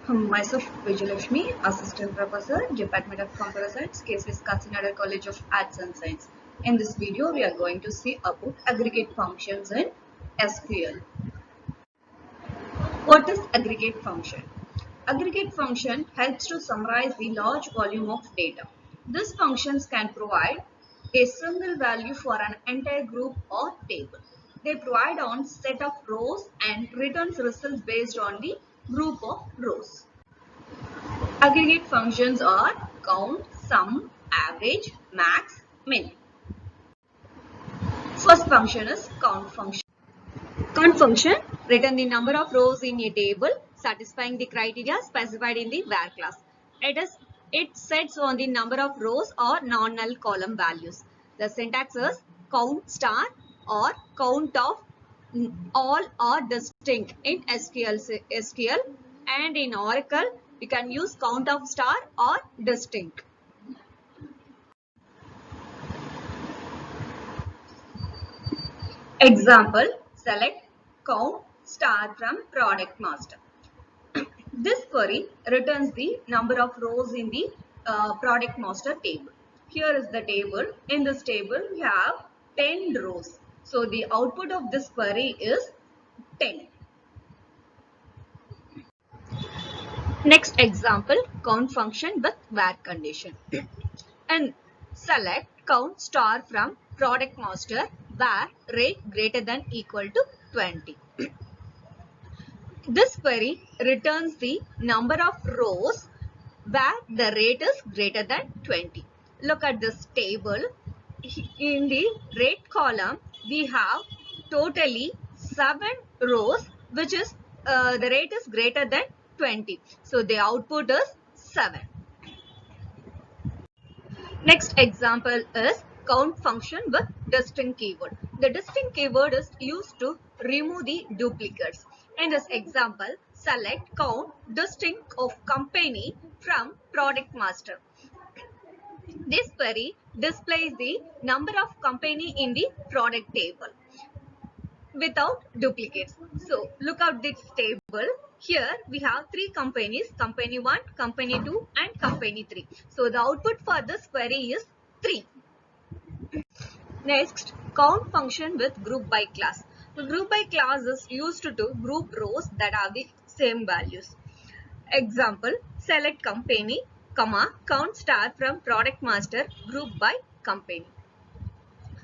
Myself Vijayalakshmi, Assistant Professor, Department of Computer Science, KSS Kakinada College of Arts and Science. In this video, we are going to see about aggregate functions in SQL. What is aggregate function? Aggregate function helps to summarize the large volume of data. These functions can provide a single value for an entire group or table. They provide on set of rows and returns results based on the group of rows. Aggregate functions are count, sum, average, max, min. First function is count function. Count function return the number of rows in a table satisfying the criteria specified in the var class. It sets on the number of rows or non-null column values. The syntax is count star or count of all are distinct in SQL and in Oracle you can use count of star or distinct. Example, select count star from product master. This query returns the number of rows in the product master table. Here is the table. In this table, we have 10 rows. So the output of this query is 10. Next example, count function with var condition. And select count star from product master var rate greater than equal to 20. This query returns the number of rows where the rate is greater than 20. Look at this table. In the rate column, we have totally 7 rows, which is the rate is greater than 20. So the output is 7. Next example is count function with distinct keyword. The distinct keyword is used to remove the duplicates. In this example, select count distinct of company from product master. This query displays the number of company in the product table without duplicates. So look at this table. Here we have 3 companies, company 1, company 2 and company 3. So the output for this query is 3. Next, count function with group by class. The group by class is used to group rows that have the same values. Example, select company, comma, count star from product master group by company.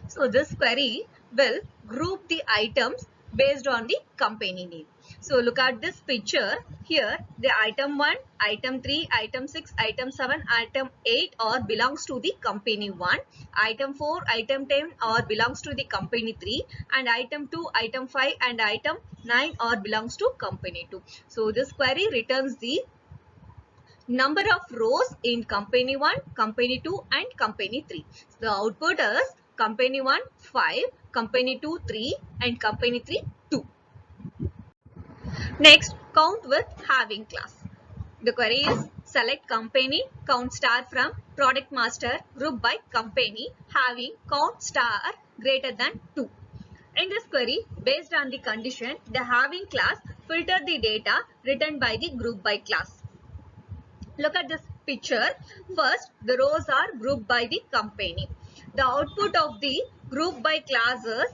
So this query will group the items based on the company name. So look at this picture. Here the item 1, item 3, item 6, item 7, item 8 or belongs to the company 1. Item 4, item 10 or belongs to the company 3. And item 2, item 5 and item 9 or belongs to company 2. So this query returns the number of rows in company 1, company 2 and company 3. So the output is company 1 5, company 2 3 and company 3 2. Next, count with having class. The query is select company, count star from product master group by company having count star greater than 2. In this query, based on the condition, the having class filter the data written by the group by class. Look at this picture. First, the rows are grouped by the company. The output of the group by classes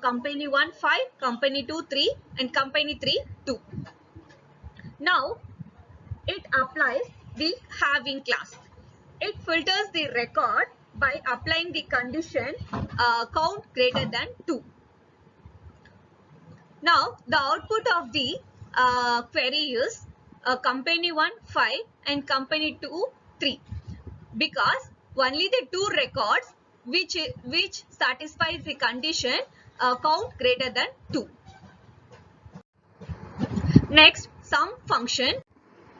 company 1 5, company 2 3 and company 3 2. Now, it applies the having class. It filters the record by applying the condition count greater than 2. Now, the output of the query is company 1 5 and company 2 3, because only the 2 records which satisfies the condition count greater than 2. Next, sum function.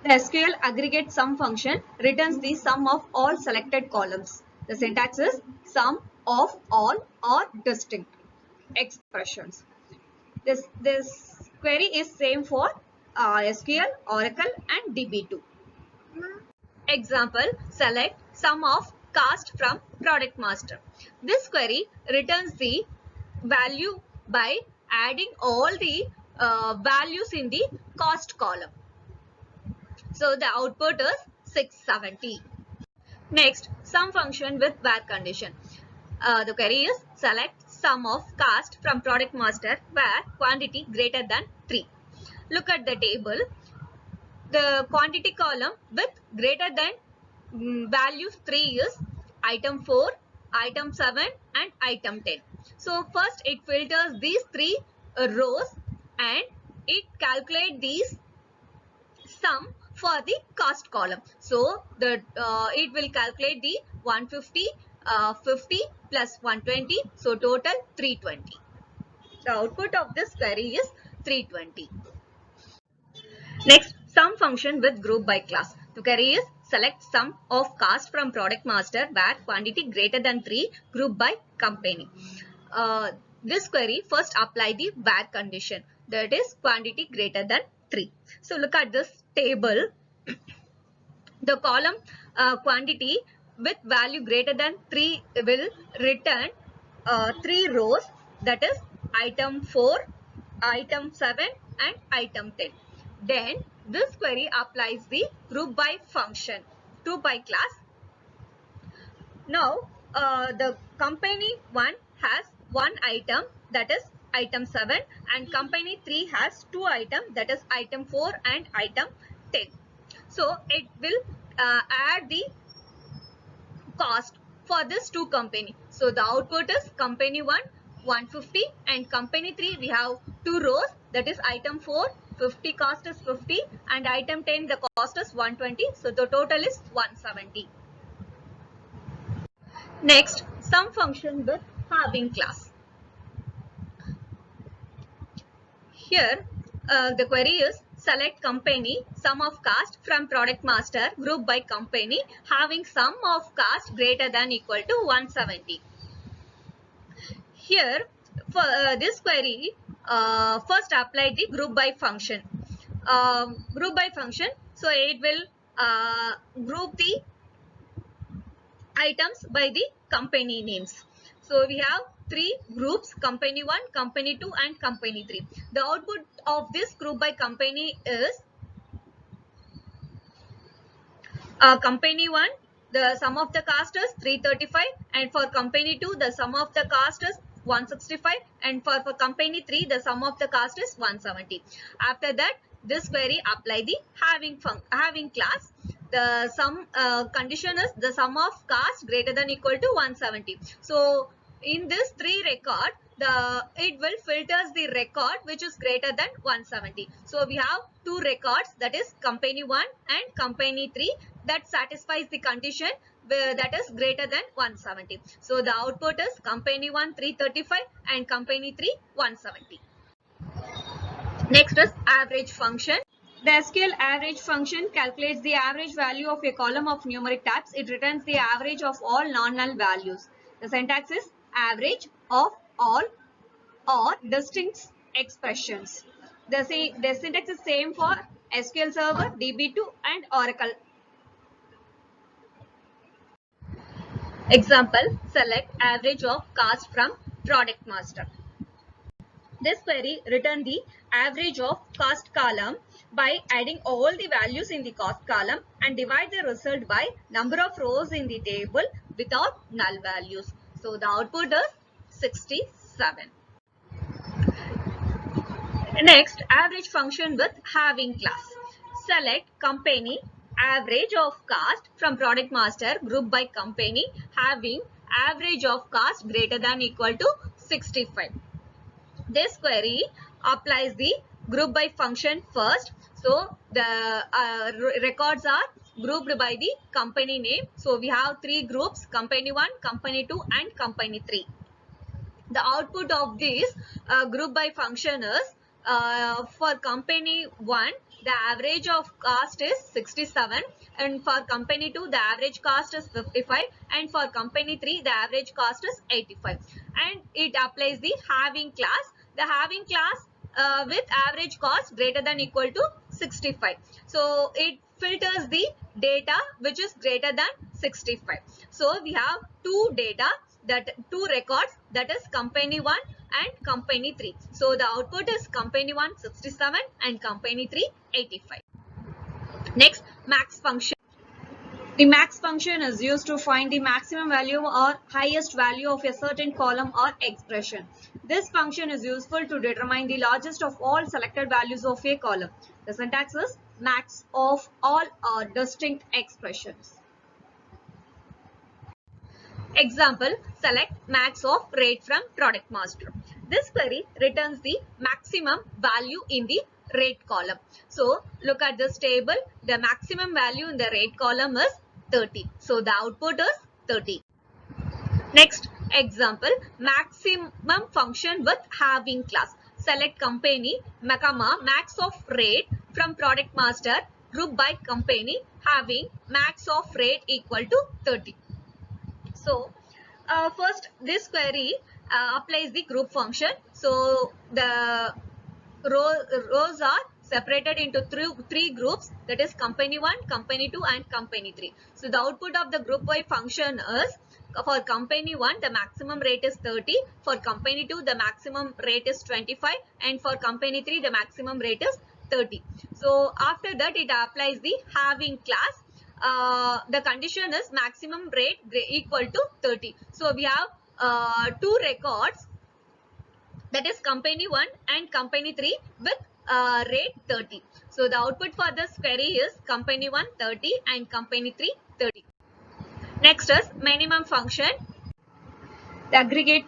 The SQL aggregate sum function returns the sum of all selected columns. The syntax is sum of all or distinct expressions. This query is same for SQL, Oracle and DB2. Example, select sum of cost from product master. This query returns the value by adding all the values in the cost column. So the output is 670. Next, sum function with where condition. The query is select sum of cost from product master where quantity greater than 3. Look at the table. The quantity column with greater than values 3 is item 4, item 7 and item 10. So first it filters these 3 rows and it calculates these sum for the cost column. So the it will calculate the 150, 50 plus 120. So total 320. The output of this query is 320. Next, sum function with group by class. The query is select sum of cost from product master where quantity greater than 3 group by company. This query first apply the where condition, that is quantity greater than 3. So look at this table. The column quantity with value greater than 3 will return 3 rows, that is item 4, item 7 and item 10. Then this query applies the group by function, group by class. Now the company 1 has one item, that is item 7, and company 3 has two items, that is item 4 and item 10. So it will add the cost for this two company. So the output is company 1 150 and company 3 we have two rows, that is item 4 50 cost is 50 and item 10 the cost is 120. So the total is 170. Next, sum function with halving class. Here the query is select company sum of cost from product master group by company having sum of cost greater than equal to 170. Here for this query first apply the group by function. Group by function, so it will group the items by the company names. So we have three groups, company 1, company 2 and company 3. The output of this group by company is company 1 the sum of the cost is 335 and for company 2 the sum of the cost is 165 and for company 3 the sum of the cost is 170. After that this query apply the having class. The sum condition is the sum of cost greater than equal to 170. So in this 3 record it will filters the record which is greater than 170. So we have two records, that is company 1 and company 3, that satisfies the condition that is greater than 170. So the output is company 1 335 and company 3 170. Next is average function. The SQL average function calculates the average value of a column of numeric types. It returns the average of all non-null values. The syntax is average of all or distinct expressions. The syntax is same for SQL Server, DB2 and Oracle. Example, select average of cost from product master. This query return the average of cost column by adding all the values in the cost column and divide the result by number of rows in the table without null values. So the output is 67. Next, average function with having class. Select company average of cost from product master group by company having average of cost greater than equal to 65. This query applies the group by function first. So the records are grouped by the company name. So we have three groups, company 1, company 2 and company 3. The output of this group by function is for company 1 the average of cost is 67 and for company 2 the average cost is 55 and for company 3 the average cost is 85 and it applies the having class. The having class with average cost greater than equal to 65. So it filters the data which is greater than 65. So we have two records, that is company 1 and company 3. So the output is company 1 67 and company 3 85. Next, max function. The max function is used to find the maximum value or highest value of a certain column or expression. This function is useful to determine the largest of all selected values of a column. The syntax is max of all or distinct expressions. Example, select max of rate from product master. This query returns the maximum value in the rate column. So look at this table. The maximum value in the rate column is 30. So the output is 30. Next example, maximum function with halving class. Select company, max of rate from product master, group by company, having max of rate equal to 30. So first this query applies the group function. So the rows are separated into three groups, that is company 1, company 2 and company 3. So the output of the group by function is, for company 1 the maximum rate is 30, for company 2 the maximum rate is 25 and for company 3 the maximum rate is 30. So after that it applies the halving class. The condition is maximum rate equal to 30. So we have two records, that is company 1 and company 3 with rate 30. So the output for this query is company 1 30 and company 3 30. Next is minimum function. The aggregate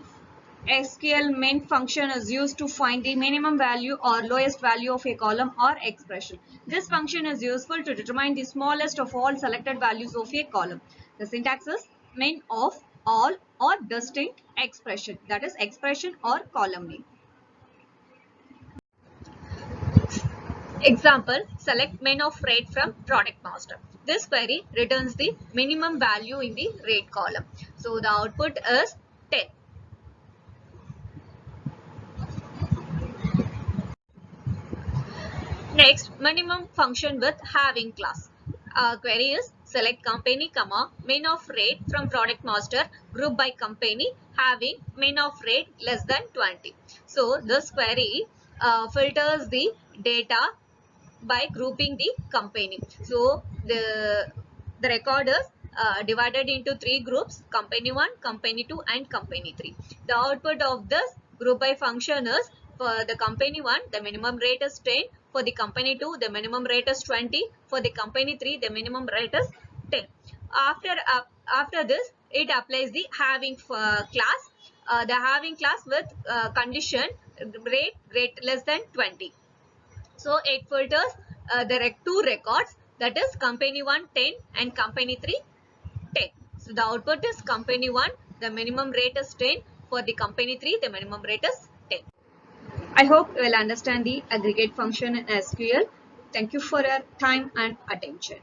SQL min function is used to find the minimum value or lowest value of a column or expression. This function is useful to determine the smallest of all selected values of a column. The syntax is min of all or distinct expression, that is expression or column name. Example, select min of rate from product master. This query returns the minimum value in the rate column. So the output is 10. Next, minimum function with halving class. Query is select company, min of rate from product master, group by company, having min of rate less than 20. So this query filters the data by grouping the company. So the record is divided into three groups, company 1, company 2 and company 3. The output of this group by function is, for the company 1 the minimum rate is 10, for the company 2 the minimum rate is 20, for the company 3 the minimum rate is 10. After this it applies the halving class, the halving class with condition rate less than 20. So it filters the two records, that is company 1 10 and company 3 10. So the output is company 1 the minimum rate is 10, for the company 3 the minimum rate is 10. I hope you will understand the aggregate function in SQL. Thank you for your time and attention.